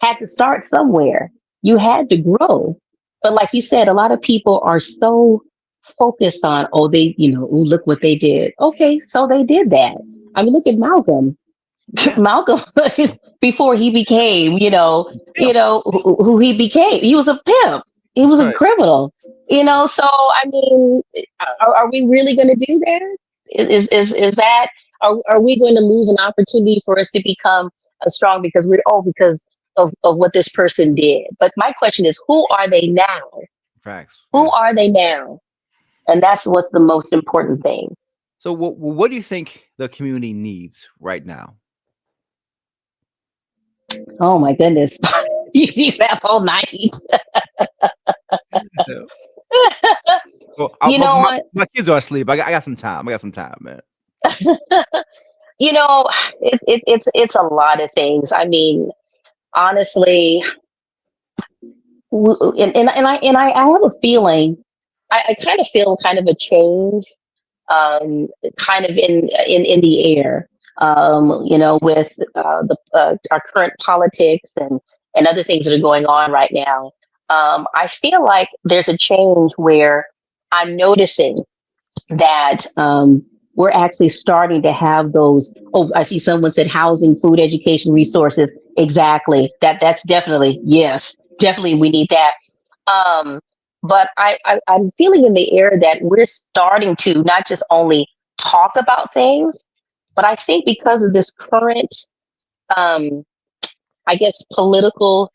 had to start somewhere. You had to grow. But like you said, a lot of people are so focused on, oh, they, ooh, look what they did. Okay, so they did that. I mean, look at Malcolm. Yeah, Malcolm, before he became, yeah, who he became. He was a pimp. He was a right. criminal. So I mean, are we really going to do that? Is that? Are we going to lose an opportunity for us to become strong because of what this person did? But my question is, who are they now? Facts. Who Yeah. are they now? And that's what's the most important thing. So, what do you think the community needs right now? Oh my goodness. You have all night. Yeah. Well, You know what? my kids are asleep. I got some time. I got some time, man. You know, it's a lot of things. I mean, honestly, and I have a feeling. I kind of feel kind of a change, kind of in the air. With our current politics and other things that are going on right now. I feel like there's a change where I'm noticing that we're actually starting to have those. Oh, I see someone said housing, food, education, resources. Exactly. That's definitely, yes, definitely we need that. Um, but I'm feeling in the air that we're starting to not just only talk about things, but I think because of this current, um, I guess, political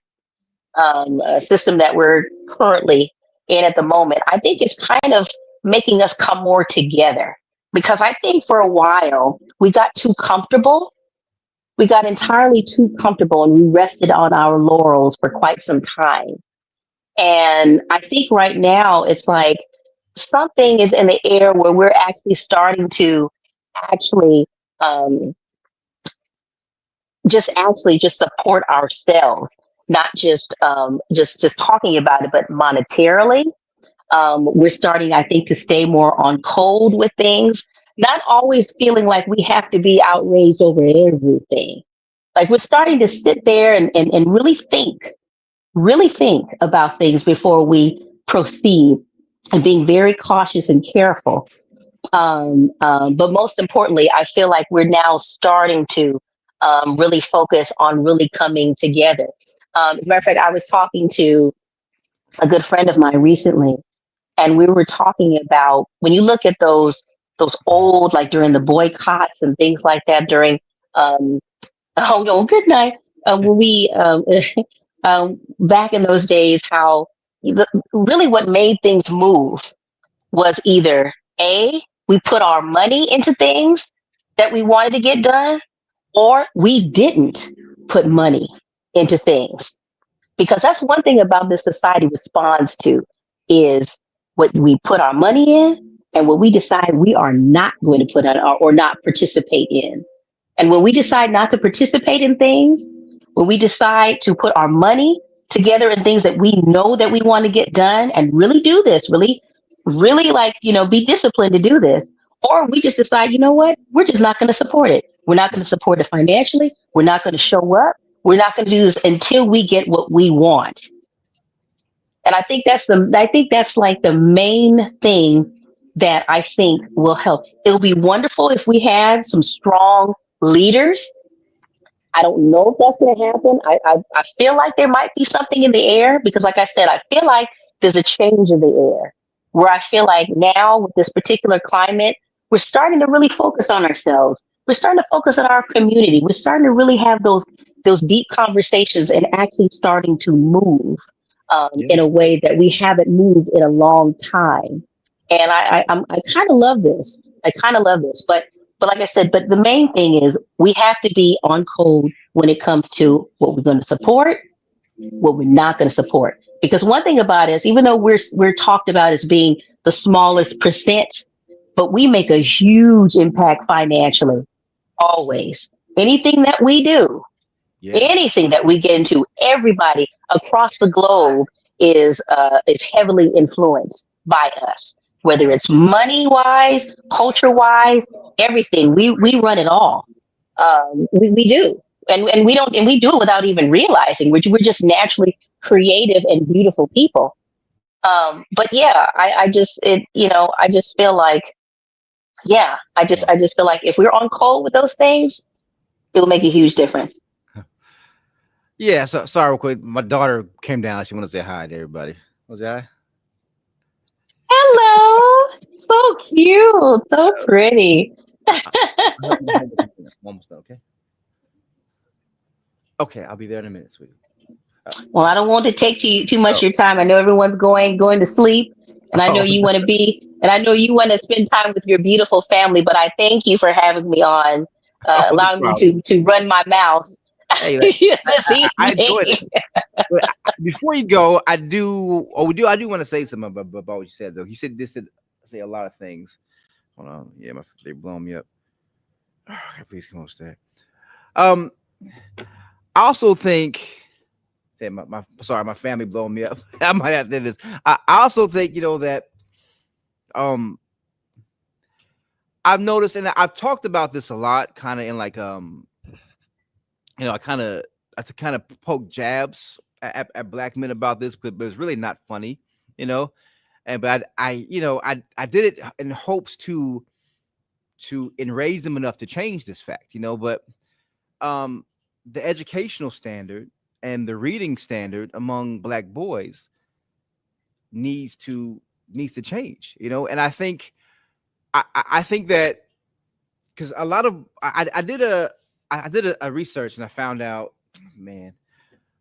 system that we're currently in at the moment, I think it's kind of making us come more together. Because I think for a while we got too comfortable. We got entirely too comfortable and we rested on our laurels for quite some time. And I think right now it's like something is in the air where we're actually starting to actually um, just support ourselves, not just talking about it, but monetarily. We're starting, I think, to stay more on code with things, not always feeling like we have to be outraged over everything. Like we're starting to sit there and really think about things before we proceed and being very cautious and careful. But most importantly, I feel like we're now starting to really focus on really coming together. As a matter of fact, I was talking to a good friend of mine recently, and we were talking about when you look at those old, like during the boycotts and things like that during um, good night. When we back in those days, how really what made things move was either A, we put our money into things that we wanted to get done, or we didn't put money into things. Because that's one thing about this society responds to is what we put our money in and what we decide we are not going to put on or not participate in. And when we decide not to participate in things, when we decide to put our money together in things that we know that we want to get done and really do this, really like, be disciplined to do this. Or we just decide, you know what, we're just not going to support it. We're not going to support it financially. We're not going to show up. We're not going to do this until we get what we want. And I think that's like the main thing that I think will help. It'll be wonderful if we had some strong leaders. I don't know if that's going to happen. I feel like there might be something in the air because, like I said, I feel like there's a change in the air where I feel like now with this particular climate, we're starting to really focus on ourselves. We're starting to focus on our community. We're starting to really have those deep conversations and actually starting to move Yeah. in a way that we haven't moved in a long time. And I kind of love this. I kind of love this, but like I said, but the main thing is we have to be on code when it comes to what we're going to support, what we're not going to support. Because one thing about it is, even though we're talked about as being the smallest percent, but we make a huge impact financially. Always, anything that we do, Yeah. anything that we get into, everybody across the globe is heavily influenced by us. whether it's money wise, culture wise, everything. We run it all. We do. And we don't, and we do it without even realizing. We're just naturally creative and beautiful people. But yeah, I just, I just feel like, yeah, I just feel like if we're on code with those things, it will make a huge difference. Yeah, so sorry, real quick. My daughter came down. She wanted to say hi to everybody. Was that? Hello, so cute, so pretty. Almost done, okay. Okay, I'll be there in a minute, sweetie. Well, I don't want to take too much of Oh, your time. I know everyone's going to sleep, and I know oh, you want to and I know you want to spend time with your beautiful family. But I thank you for having me on, oh, no allowing me problem. to run my mouth Hey, like, this I enjoyed evening. it. But before you go, I do. Oh, I do want to say something about what you said, though. You said this. Say a lot of things. Hold on. Yeah, they're blowing me up. Please come on, stay. Um, I also think that my family blowing me up. I might have to do this. I also think that um I've noticed, and I've talked about this a lot, kind of in like I kind of poke jabs at black men about this, but it's really not funny, you know. And but I did it in hopes to enrage them enough to change this fact, But um, the educational standard and the reading standard among black boys needs to change, And I think that because a lot of I did a research and I found out, man.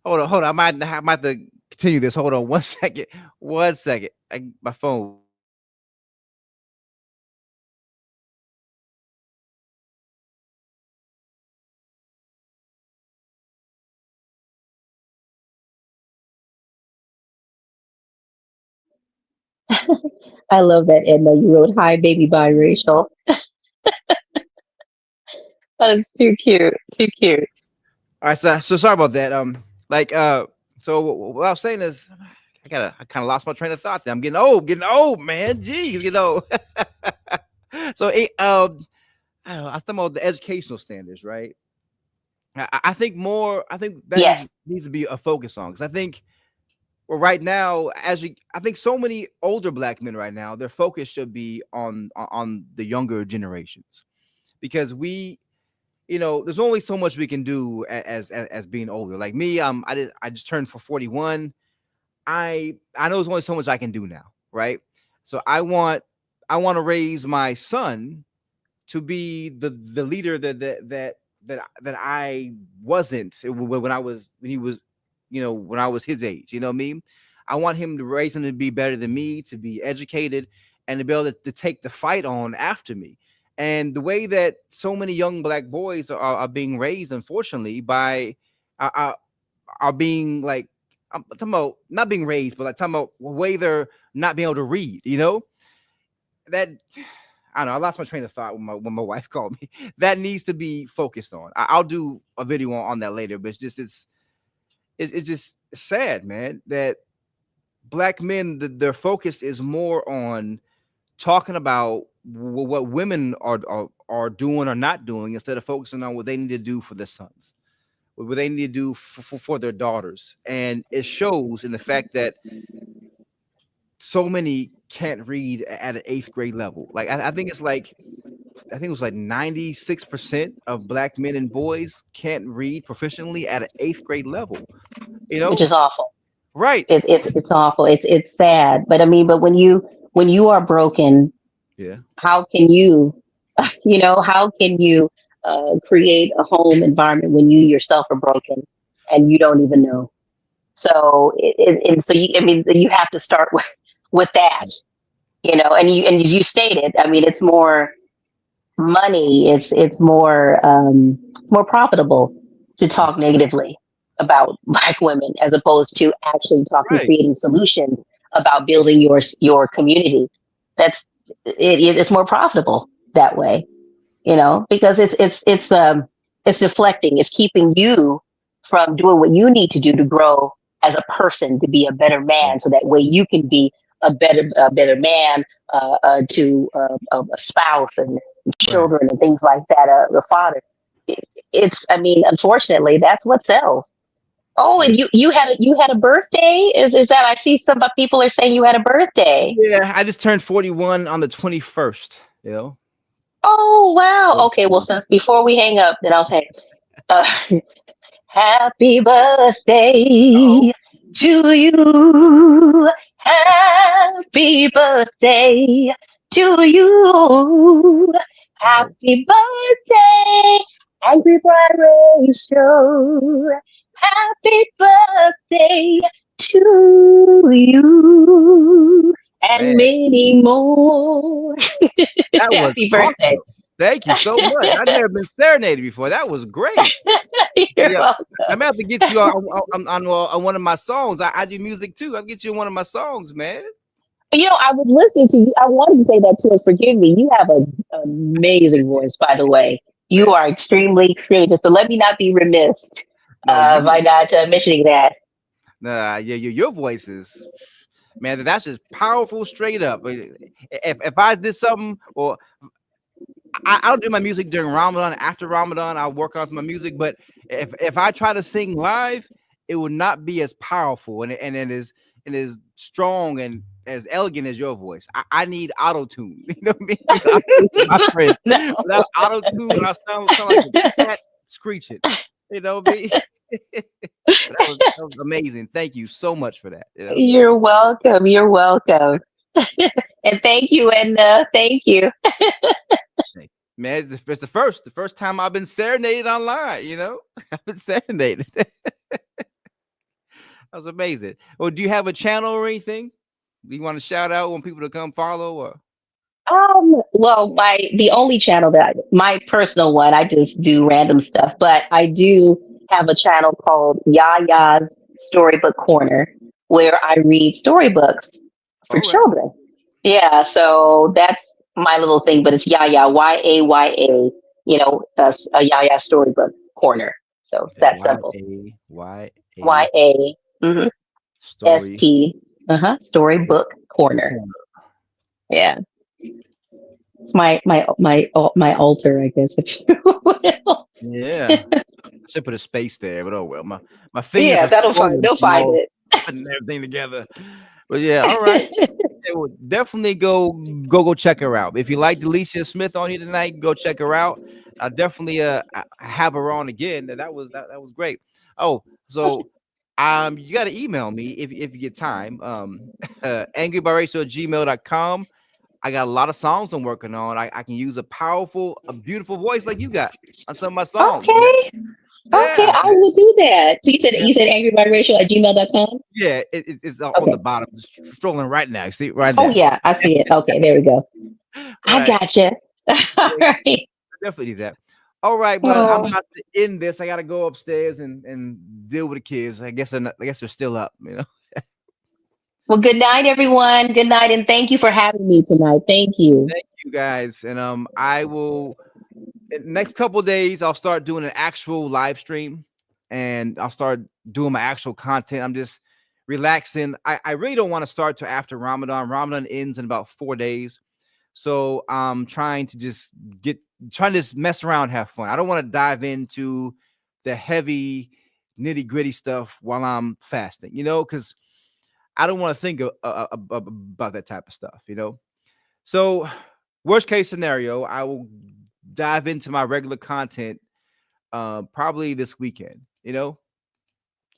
Hold on. I might have to continue this. Hold on one second. One second. My phone. I love that, Edna. You wrote "Hi, baby, biracial." That is too cute, too cute. All right, so sorry about that. Like so what I was saying is I kind of lost my train of thought there. I'm getting old, man. Jeez, So I don't know, I was talking about the educational standards, right? I think that Yes, needs to be a focus on because I think well right now, I think so many older black men right now, their focus should be on the younger generations because there's only so much we can do as being older. Like me, I just turned for 41. I know there's only so much I can do now, right? So I want to raise my son to be the leader that I wasn't when he was when I was his age. You know what I mean? I want him to raise him to be better than me, to be educated, and to be able to take the fight on after me. And the way that so many young black boys are being raised, unfortunately, by are, are being like I'm talking about not being raised, but like talking about the way they're not being able to read. That I don't know. I lost my train of thought when my wife called me. That needs to be focused on. I'll do a video on that later, but it's just sad, man, that black men their focus is more on talking about what women are doing or not doing instead of focusing on what they need to do for their sons, what they need to do for their daughters, and it shows in the fact that so many can't read at an eighth grade level. Like I think it's like I think it was like 96% of black men and boys can't read proficiently at an eighth grade level. You which know, is awful. right? It's awful. It's sad. But I mean, but when you are broken, Yeah, how can how can you create a home environment when you yourself are broken and you don't even know? So and so I mean, you have to start with that, and as you stated, I mean, it's more money. It's more profitable to talk negatively about black women as opposed to actually talking, right. creating solutions about building your community. That's it's more profitable that way, because it's deflecting. It's keeping you from doing what you need to do to grow as a person, to be a better man, so that way you can be a better man, to a spouse and Right. children and things like that, the father. It's, I mean, unfortunately, that's what sells. Oh, Yeah. and you had a birthday? Is that, I see some people are saying you had a birthday? Yeah, I just turned 41 on the 21st, you know. Oh wow. Okay, well, since before we hang up, then I'll say, uh, happy Oh, birthday to you. Happy birthday to you. oh. Happy birthday, Angry Show. Happy birthday to you. And Man, many more. that was Happy birthday. awesome. Thank you so much. I've never been serenaded before. That was great. You're Yeah, welcome. I'm gonna have to get you on one of my songs. I do music too. I'll get you on one of my songs, man. I was listening to you. I wanted to say that too. Forgive me. You have an amazing voice, by the way. You Man, are extremely creative. So let me not be remiss no, by not mentioning that. yeah, your voice is, man. That's just powerful, straight up. If I did something, or I don't do my music during Ramadan. After Ramadan, I work on my music. But if I try to sing live, it would not be as powerful and it is strong and as elegant as your voice. I need auto tune. You know what I mean? My friend, No. without auto tune, I sound like a cat screeching. You know what I mean? That was amazing. Thank you so much for that. You know, You're welcome. You're welcome. And thank you. And thank you. man, it's the first time I've been serenaded online. You know, I've been serenaded. That was amazing. Well, do you have a channel or anything? Do you want to shout out when people to come follow? Or Well, the only channel my personal one, I just do random stuff, but I do have a channel called Yaya's Storybook Corner where I read storybooks for all right, children. Yeah, so that's my little thing, but it's Yaya, Yaya, a Yaya Storybook Corner. So it's okay, that simple. YAYA YA, mm-hmm, story ST, Storybook Corner. corner. Yeah. It's my altar, I guess, if you will. Yeah, I should put a space there, but oh well. My fingers Yeah, are they'll swollen from find all it. putting everything together. But yeah, all right. Yeah, well, definitely go check her out. If you like Delisha Smith on here tonight, go check her out. I definitely have her on again. That was great. Oh, so you gotta email me if you get time. angrybarracio@gmail.com. I got a lot of songs I'm working on. I can use a beautiful voice like you got on some of my songs, man. Okay. Okay, Yeah, I man. will do that. So Yeah, you said angrybyracial@gmail.com? yeah, it's on the Okay. bottom, strolling right now. See right Oh there. yeah, I see it. Okay, there we go. I Right. gotcha. All Yeah, right. definitely do that. All right, but I'm Oh. about to end this. I gotta go upstairs and deal with the kids. I guess they're still up, you know. Well, good night, everyone. Good night, and thank you for having me tonight. Thank you. Thank you guys. And I will next couple days I'll start doing an actual live stream and I'll start doing my actual content. I'm just relaxing. I really don't want to start till after Ramadan. Ramadan ends in about 4 days. So I'm trying to just mess around, have fun. I don't want to dive into the heavy nitty gritty stuff while I'm fasting, you know, because I don't want to think about that type of stuff, you know. So worst case scenario, I will dive into my regular content probably this weekend, you know,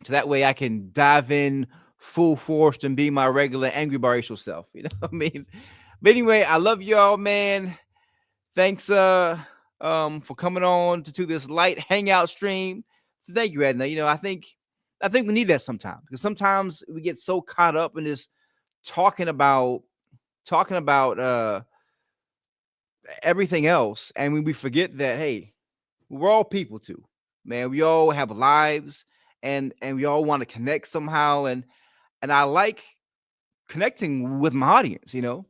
so that way I can dive in full force and be my regular angry biracial self, you know what I mean? But anyway, I love y'all, man. Thanks for coming on to this light hangout stream. So thank you, Edna. You know, I think we need that sometimes because sometimes we get so caught up in this talking about everything else, and we forget that hey, we're all people too, man. We all have lives, and we all want to connect somehow, and I like connecting with my audience. You know,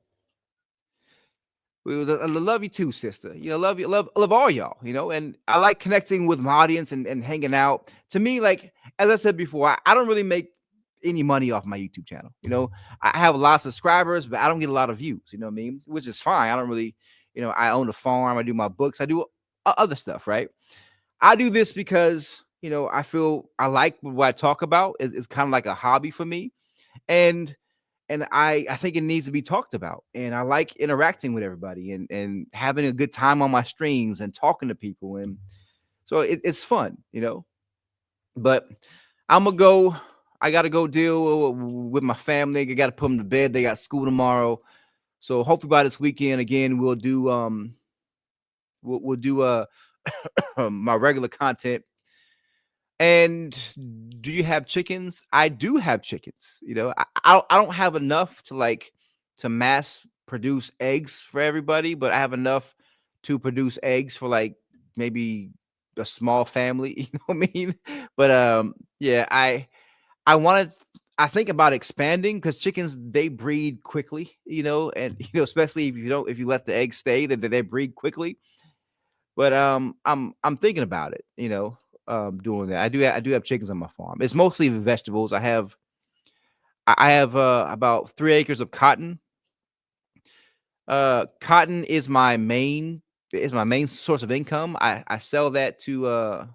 I love you too, sister. You know, love all y'all. You know, and I like connecting with my audience and hanging out. To me, like as I said before, I don't really make any money off my YouTube channel. You know, I have a lot of subscribers, but I don't get a lot of views. You know what I mean? Which is fine. I don't really, you know, I own a farm. I do my books. I do other stuff, right? I do this because, you know, I feel I like what I talk about. It's kind of like a hobby for me. And I think it needs to be talked about. And I like interacting with everybody and having a good time on my streams and talking to people. And so it's fun, you know. But I'm gonna go. I gotta go deal with my family. I gotta put them to bed. They got school tomorrow. So hopefully by this weekend again we'll do we'll do my regular content. And do you have chickens? I do have chickens. You know, I don't have enough to like to mass produce eggs for everybody, but I have enough to produce eggs for like maybe a small family. You know what I mean? But yeah, I think about expanding because chickens they breed quickly. You know, and you know especially if you let the eggs stay, that they breed quickly. But I'm thinking about it. You know. Doing that. I do have chickens on my farm. It's mostly vegetables. I have about 3 acres of cotton. Cotton is my main source of income. I sell that to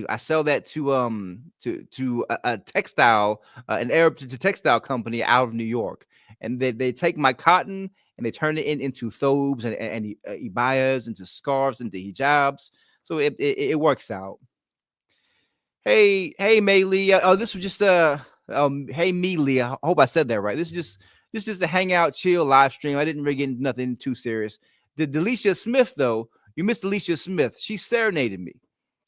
I sell that to a textile an Arab to textile company out of New York, and they take my cotton and they turn it into thobes and ibayas, into scarves, into hijabs. So it works out. Hey Mei Lee. Oh, this was just hey me Lee. I hope I said that right. This is just a hangout, chill live stream. I didn't really get nothing too serious. The Delisha Smith though, you missed Delisha Smith. She serenaded me.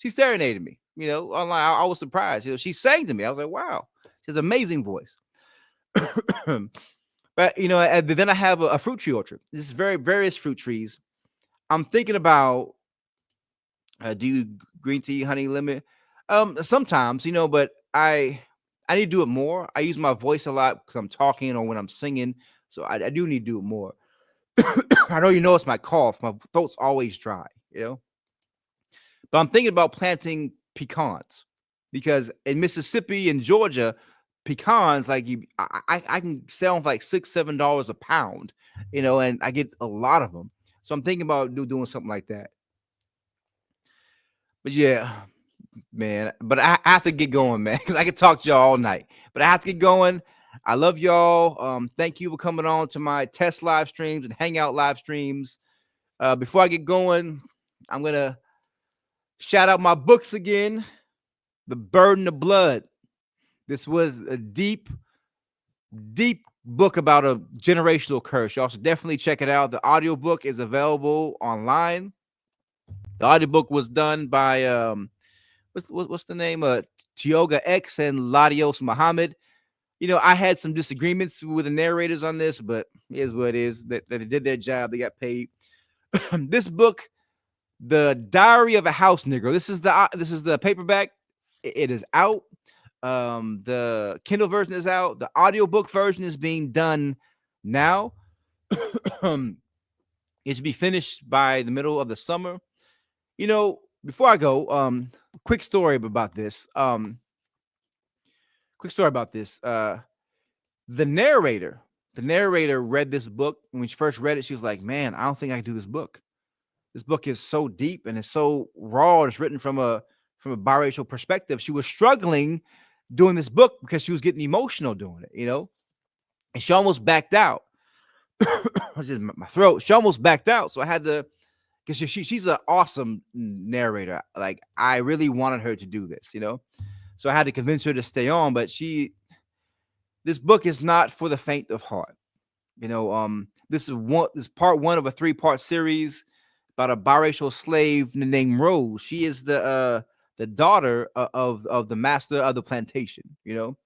You know, online. I was surprised. You know, she sang to me. I was like, wow, she has an amazing voice. But you know, then I have a fruit tree orchard. This is various fruit trees. I'm thinking about. Do you green tea, honey, lemon? Sometimes, you know, but I need to do it more. I use my voice a lot because I'm talking or when I'm singing, so I do need to do it more. I know you know it's my cough. My throat's always dry, you know. But I'm thinking about planting pecans because in Mississippi and Georgia, pecans like I can sell them for like $6-7 a pound, you know, and I get a lot of them. So I'm thinking about doing something like that. But yeah, man. But I have to get going, man, because I could talk to y'all all night. But I have to get going. I love y'all. Thank you for coming on to my test live streams and hangout live streams. Before I get going, I'm gonna shout out my books again. The Burden of Blood. This was a deep book about a generational curse. Y'all should definitely check it out. The audiobook is available online. The audiobook was done by what's the name? Tioga X and Ladios Muhammad. You know, I had some disagreements with the narrators on this, but it is what it is. That they did their job, they got paid. This book, The Diary of a House Negro. This is the paperback. It is out. The Kindle version is out. The audiobook version is being done now. It should be finished by the middle of the summer. You know, before I go, quick story about this. The narrator read this book. When she first read it, she was like, man, I don't think I can do this book. This book is so deep and it's so raw. It's written from a biracial perspective. She was struggling doing this book because she was getting emotional doing it, you know, and she almost backed out. Just my throat. She almost backed out. So I had to, because she's an awesome narrator. Like, I really wanted her to do this, you know? So I had to convince her to stay on, but this book is not for the faint of heart. You know, this is part one of a 3-part series about a biracial slave named Rose. She is the daughter of the master of the plantation, you know?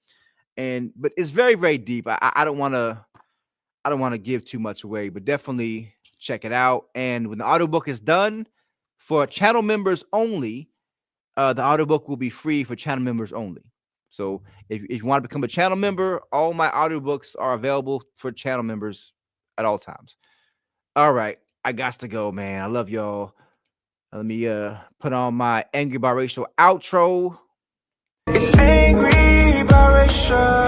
But it's very, very deep. I don't want to give too much away, but definitely check it out. And when the audiobook is done, for channel members only, the audiobook will be free for channel members only. So if you want to become a channel member, all my audiobooks are available for channel members at all times. All right, I got to go, man. I love y'all. Let me put on my Angry Biracial outro. It's angry biracial. conversation.